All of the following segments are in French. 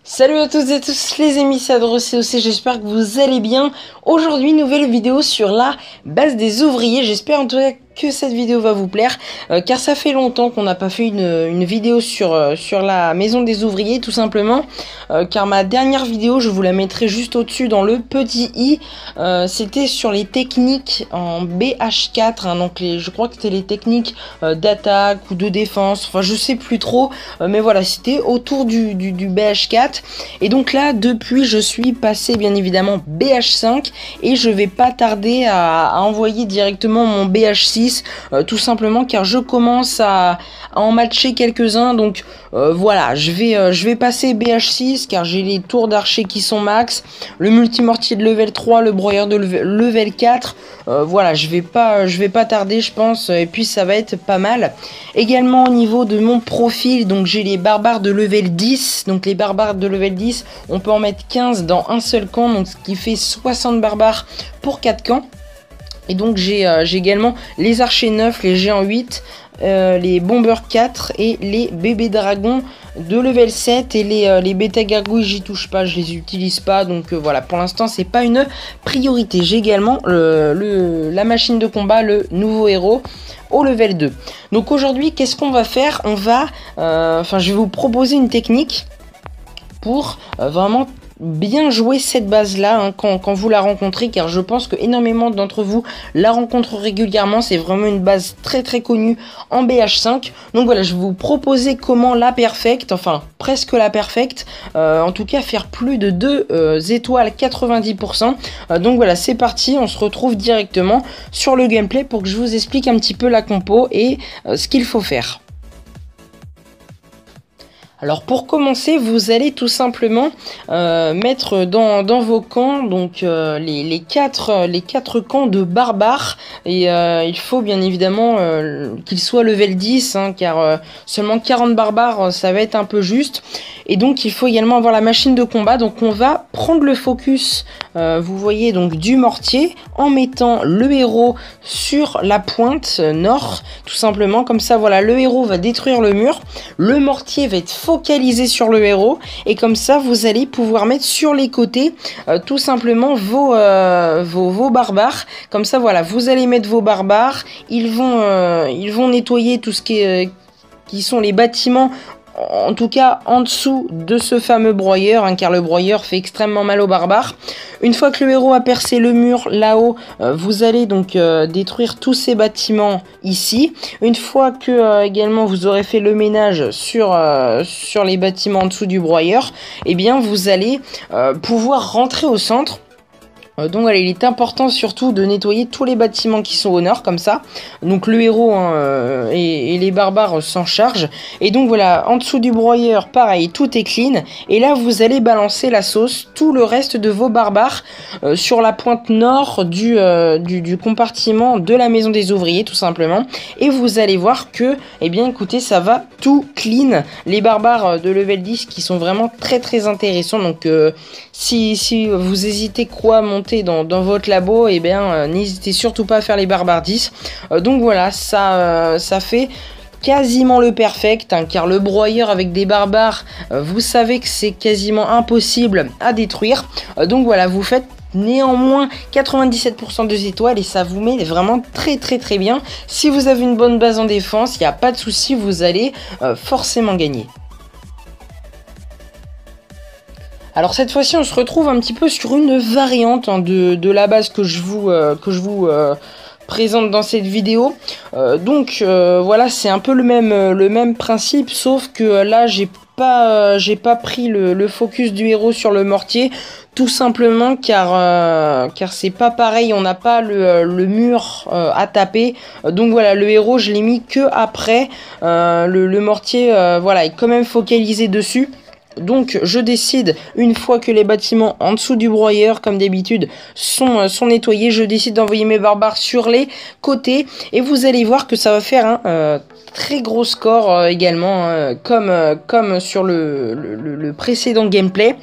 Salut à toutes et tous les amis, c'est AdroCOC, j'espère que vous allez bien. Aujourd'hui, nouvelle vidéo sur la base des ouvriers. J'espère en tout cas que cette vidéo va vous plaire, car ça fait longtemps qu'on n'a pas fait une vidéo sur la maison des ouvriers, tout simplement, car ma dernière vidéo, je vous la mettrai juste au-dessus dans le petit i, c'était sur les techniques en BH4, hein, donc je crois que c'était les techniques d'attaque ou de défense, enfin je sais plus trop, mais voilà, c'était autour du BH4, et donc là, depuis, je suis passé bien évidemment BH5, et je vais pas tarder à envoyer directement mon BH6, tout simplement car je commence à en matcher quelques-uns, donc voilà, je vais passer BH6 car j'ai les tours d'archer qui sont max, le multimortier de level 3, le broyeur de level 4, voilà, je vais pas tarder je pense, et puis ça va être pas mal. Également au niveau de mon profil, donc j'ai les barbares de level 10, donc les barbares de level 10, on peut en mettre 15 dans un seul camp, donc ce qui fait 60 barbares pour 4 camps. Et donc j'ai également les archers 9, les géants 8, les bombers 4 et les bébés dragons de level 7, et les bêta gargouilles j'y touche pas, je les utilise pas, donc voilà, pour l'instant c'est pas une priorité. J'ai également la machine de combat, le nouveau héros au level 2. Donc aujourd'hui qu'est-ce qu'on va faire? On va, je vais vous proposer une technique pour vraiment bien jouer cette base là, hein, quand vous la rencontrez, car je pense que énormément d'entre vous la rencontrent régulièrement. C'est vraiment une base très très connue en BH5. Donc voilà, je vais vous proposer comment la perfect, enfin presque la perfect, en tout cas faire plus de 2 étoiles 90%. Donc voilà, c'est parti, on se retrouve directement sur le gameplay pour que je vous explique un petit peu la compo et ce qu'il faut faire. Alors pour commencer, vous allez tout simplement mettre dans vos camps donc les quatre camps de barbares, et il faut bien évidemment qu'ils soient level 10, hein, car seulement 40 barbares ça va être un peu juste, et donc il faut également avoir la machine de combat. Donc on va prendre le focus, vous voyez, donc du mortier, en mettant le héros sur la pointe nord, tout simplement, comme ça voilà, le héros va détruire le mur, le mortier va être focalisé sur le héros, et comme ça vous allez pouvoir mettre sur les côtés tout simplement vos barbares. Comme ça voilà, vous allez mettre vos barbares, ils vont nettoyer tout ce qui sont les bâtiments, en tout cas en dessous de ce fameux broyeur, hein, car le broyeur fait extrêmement mal aux barbares. Une fois que le héros a percé le mur là-haut, vous allez donc détruire tous ces bâtiments ici. Une fois que également vous aurez fait le ménage sur les bâtiments en dessous du broyeur, eh bien vous allez pouvoir rentrer au centre. Donc voilà, il est important surtout de nettoyer tous les bâtiments qui sont au nord, comme ça. Donc le héros, hein, et les barbares s'en chargent. Et donc voilà, en dessous du broyeur, pareil, tout est clean. Et là, vous allez balancer la sauce, tout le reste de vos barbares, sur la pointe nord du compartiment de la maison des ouvriers, tout simplement. Et vous allez voir que, eh bien écoutez, ça va tout clean. Les barbares de level 10 qui sont vraiment très très intéressants. Donc si vous hésitez quoi à monter dans votre labo, et bien n'hésitez surtout pas à faire les barbares 10. Donc voilà, ça fait quasiment le perfect, hein, car le broyeur avec des barbares, vous savez que c'est quasiment impossible à détruire. Donc voilà, vous faites néanmoins 97% de étoiles, et ça vous met vraiment très très très bien. Si vous avez une bonne base en défense, il n'y a pas de souci, vous allez forcément gagner. Alors cette fois-ci, on se retrouve un petit peu sur une variante, hein, de la base que je vous présente dans cette vidéo. Voilà, c'est un peu le même principe, sauf que là j'ai pas pris le focus du héros sur le mortier, tout simplement car c'est pas pareil, on n'a pas le mur à taper. Donc voilà, le héros je l'ai mis que après, le mortier voilà, est quand même focalisé dessus. Donc je décide, une fois que les bâtiments en dessous du broyeur, comme d'habitude, sont nettoyés, je décide d'envoyer mes barbares sur les côtés. Et vous allez voir que ça va faire un très gros score également, comme sur le précédent gameplay.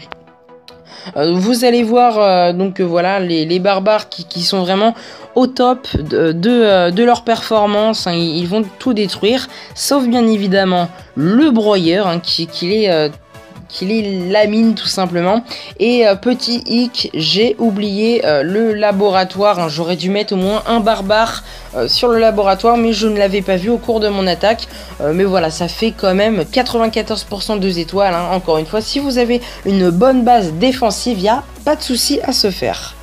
Vous allez voir donc voilà les barbares qui sont vraiment au top de leur performance, hein. Ils vont tout détruire, sauf bien évidemment le broyeur, hein, qui les lamine tout simplement. Et petit hic, j'ai oublié le laboratoire, hein. J'aurais dû mettre au moins un barbare sur le laboratoire, mais je ne l'avais pas vu au cours de mon attaque. Mais voilà, ça fait quand même 94% 2 étoiles, hein. Encore une fois, si vous avez une bonne base défensive, il n'y a pas de souci à se faire.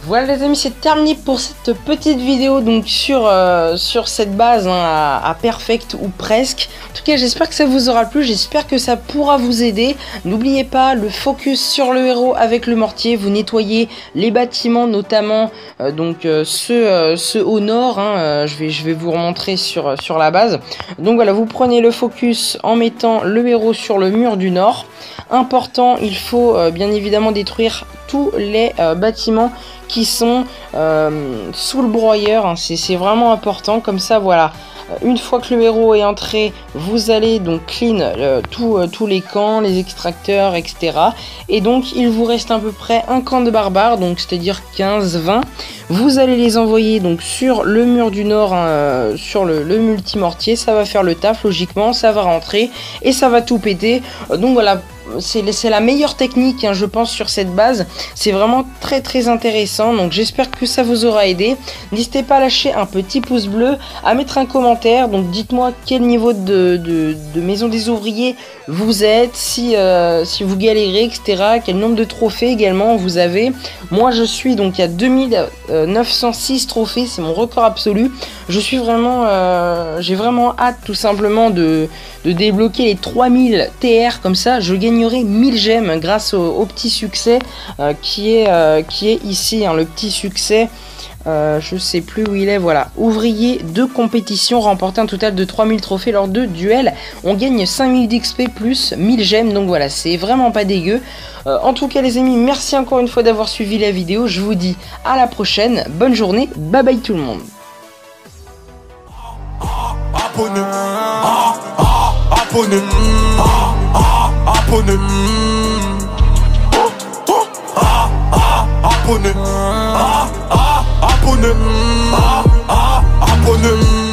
Voilà les amis, c'est terminé pour cette petite vidéo donc sur cette base, hein, à perfect ou presque. En tout cas, j'espère que ça vous aura plu, j'espère que ça pourra vous aider. N'oubliez pas le focus sur le héros avec le mortier, vous nettoyez les bâtiments, notamment ceux au nord, hein, je vais vous remontrer sur la base. Donc voilà, vous prenez le focus en mettant le héros sur le mur du nord. Important, il faut bien évidemment détruire tous les bâtiments qui sont sous le broyeur, hein. C'est vraiment important, comme ça voilà, une fois que le héros est entré, vous allez donc clean tous les camps, les extracteurs, etc. Et donc il vous reste à peu près un camp de barbares, donc c'est-à-dire 15-20. Vous allez les envoyer donc sur le mur du nord, hein, sur le multimortier, ça va faire le taf logiquement, ça va rentrer et ça va tout péter. Donc voilà, c'est la meilleure technique, hein, je pense, sur cette base. C'est vraiment très très intéressant, donc j'espère que ça vous aura aidé. N'hésitez pas à lâcher un petit pouce bleu, à mettre un commentaire, donc dites-moi quel niveau de maison des ouvriers vous êtes, si vous galérez, etc. Quel nombre de trophées également vous avez. Moi je suis donc à 2906 trophées, c'est mon record absolu. Je suis vraiment, j'ai vraiment hâte tout simplement de débloquer les 3000 TR, comme ça je gagnerai 1000 gemmes grâce au petit succès qui est ici, hein, le petit succès. Je sais plus où il est, voilà. Ouvrier de compétition, remporter un total de 3000 trophées lors de duels. On gagne 5000 d'XP plus 1000 gemmes, donc voilà, c'est vraiment pas dégueu. En tout cas les amis, merci encore une fois d'avoir suivi la vidéo. Je vous dis à la prochaine, bonne journée, bye bye tout le monde. Abonne.